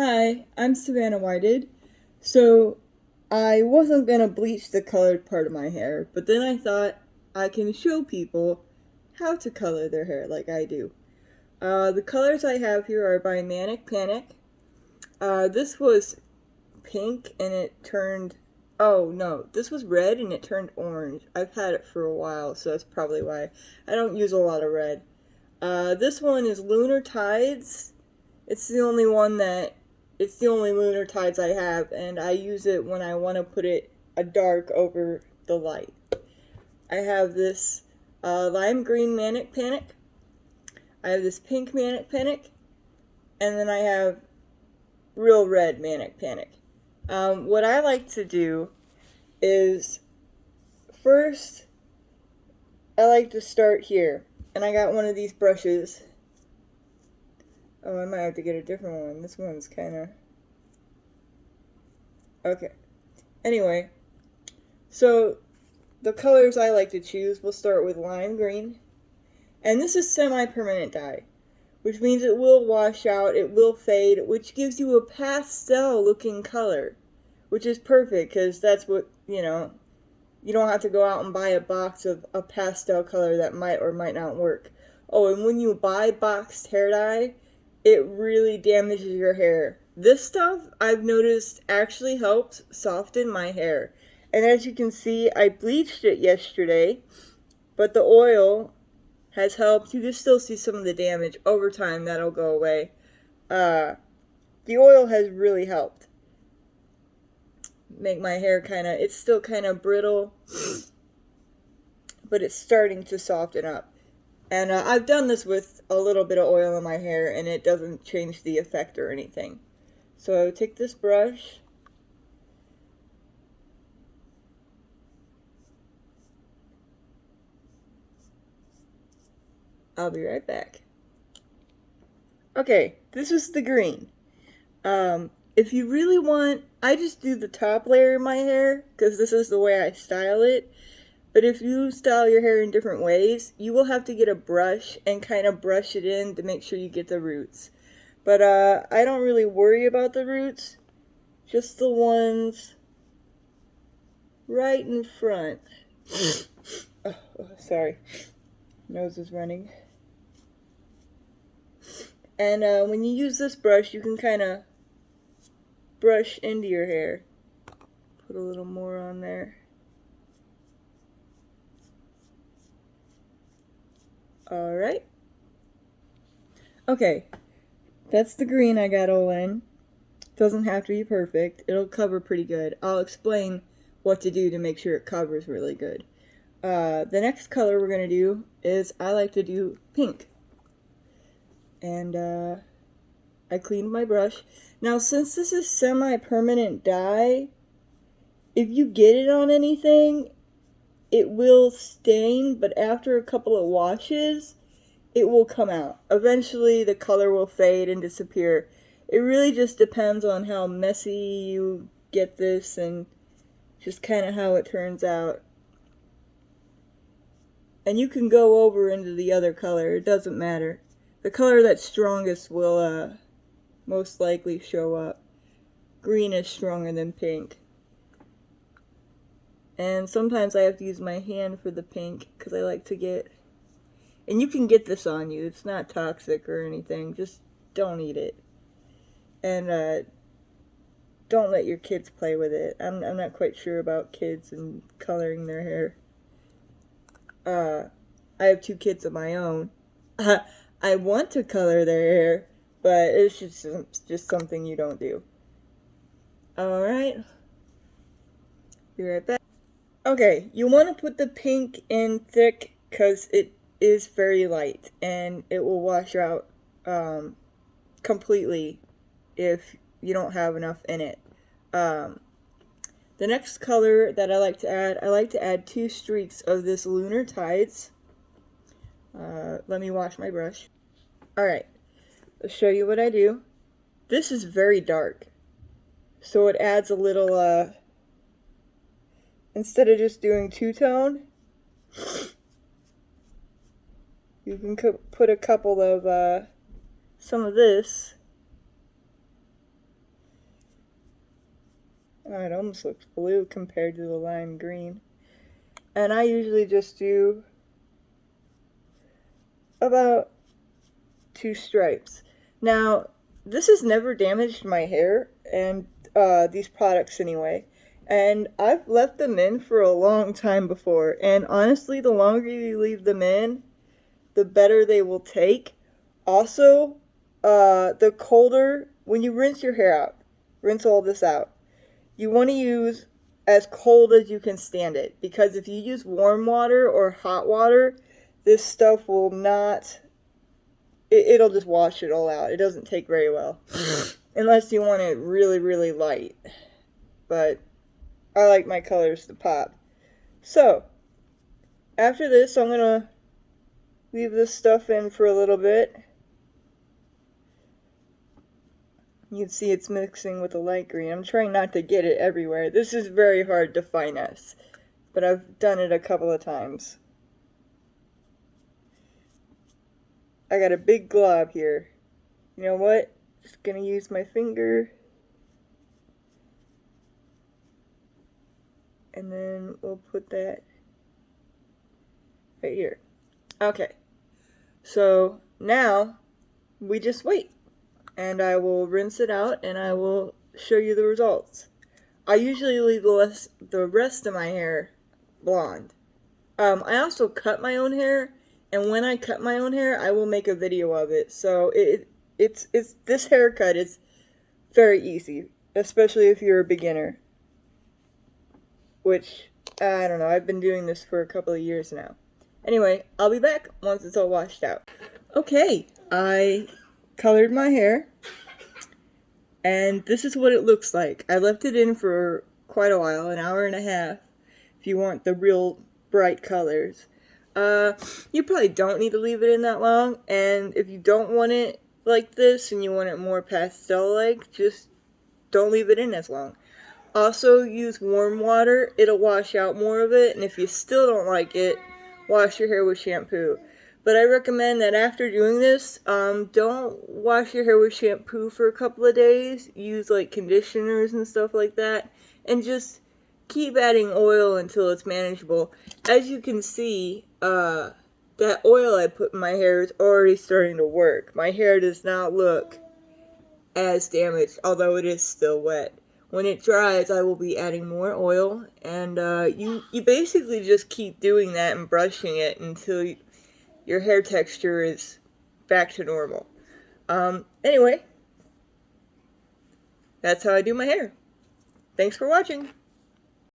Hi, I'm Savannah Whited. So, I wasn't gonna bleach the colored part of my hair, but then I thought I can show people how to color their hair like I do. The colors I have here are by Manic Panic. This was pink and it turned. Oh no, this was red and it turned orange. I've had it for a while, so that's probably why. I don't use a lot of red. This one is Lunar Tides. It's the only one that it's the only lunar tides I have, and I use it when I want to put it a dark over the light. I have this lime green Manic Panic. I have this pink Manic Panic, and then I have real red Manic Panic. What I like to do is first I like to start here, and I got one of these brushes. Oh, I might have to get a different one. This one's kind of okay. Anyway, so the colors I like to choose, we'll start with lime green. And this is semi-permanent dye, which means it will wash out, it will fade, which gives you a pastel looking color, which is perfect because that's what, you don't have to go out and buy a box of a pastel color that might or might not work. Oh, and when you buy boxed hair dye, it really damages your hair. This stuff, I've noticed, actually helps soften my hair. And as you can see, I bleached it yesterday, but the oil has helped. You can still see some of the damage. Over time, that'll go away. The oil has really helped make my hair it's still kind of brittle, but it's starting to soften up. And I've done this with a little bit of oil in my hair, and it doesn't change the effect or anything. So take this brush. I'll be right back. Okay, this is the green. If you really want, I just do the top layer of my hair, because this is the way I style it. But if you style your hair in different ways, you will have to get a brush and kind of brush it in to make sure you get the roots. But I don't really worry about the roots, just the ones right in front. Oh, sorry, nose is running. And when you use this brush, you can kind of brush into your hair. Put a little more on there. Alright. Okay, that's the green I got all in. Doesn't have to be perfect. It'll cover pretty good. I'll explain what to do to make sure it covers really good. The next color we're going to do is I like to do pink. And I cleaned my brush. Now, since this is semi-permanent dye, if you get it on anything, it will stain, but after a couple of washes, it will come out. Eventually, the color will fade and disappear. It really just depends on how messy you get this and just kind of how it turns out. And you can go over into the other color, it doesn't matter. The color that's strongest will most likely show up. Green is stronger than pink. And sometimes I have to use my hand for the pink because I like to get... And you can get this on you, it's not toxic or anything, just don't eat it. And don't let your kids play with it. I'm not quite sure about kids and coloring their hair. I have 2 kids of my own. I want to color their hair, but it's just something you don't do. Alright. Be right back. Okay, you want to put the pink in thick because it is very light and it will wash out completely if you don't have enough in it. The next color that I like to add 2 streaks of this Lunar Tides. Let me wash my brush. Alright, let's show you what I do. This is very dark, so it adds a little, instead of just doing two-tone, you can put a couple of, some of this Oh, it almost looks blue compared to the lime green. And I usually just do about 2 stripes. Now, this has never damaged my hair, and these products anyway. And I've left them in for a long time before. And honestly, the longer you leave them in, the better they will take. Also, the colder, when you rinse your hair out, rinse all this out, you want to use as cold as you can stand it. Because if you use warm water or hot water, this stuff will not, it'll just wash it all out. It doesn't take very well. Unless you want it really, really light. But I like my colors to pop. So, after this, I'm going to leave this stuff in for a little bit. You can see it's mixing with the light green. I'm trying not to get it everywhere. This is very hard to finesse, but I've done it a couple of times. I got a big glob here. You know what? Just gonna use my finger. And then we'll put that right here. Okay. So now we just wait. And I will rinse it out and I will show you the results. I usually leave the rest of my hair blonde. I also cut my own hair, and when I cut my own hair, I will make a video of it. So it's this haircut is very easy, especially if you're a beginner. Which, I don't know, I've been doing this for a couple of years now. Anyway, I'll be back once it's all washed out. Okay, I colored my hair, and this is what it looks like. I left it in for quite a while, an hour and a half, if you want the real bright colors. You probably don't need to leave it in that long, and if you don't want it like this and you want it more pastel-like, just don't leave it in as long. Also, use warm water. It'll wash out more of it, and if you still don't like it, wash your hair with shampoo. But I recommend that after doing this, don't wash your hair with shampoo for a couple of days. Use like conditioners and stuff like that, and just keep adding oil until it's manageable. As you can see, that oil I put in my hair is already starting to work. My hair does not look as damaged, although it is still wet. When it dries, I will be adding more oil, and you basically just keep doing that and brushing it until your hair texture is back to normal. Anyway, that's how I do my hair. Thanks for watching.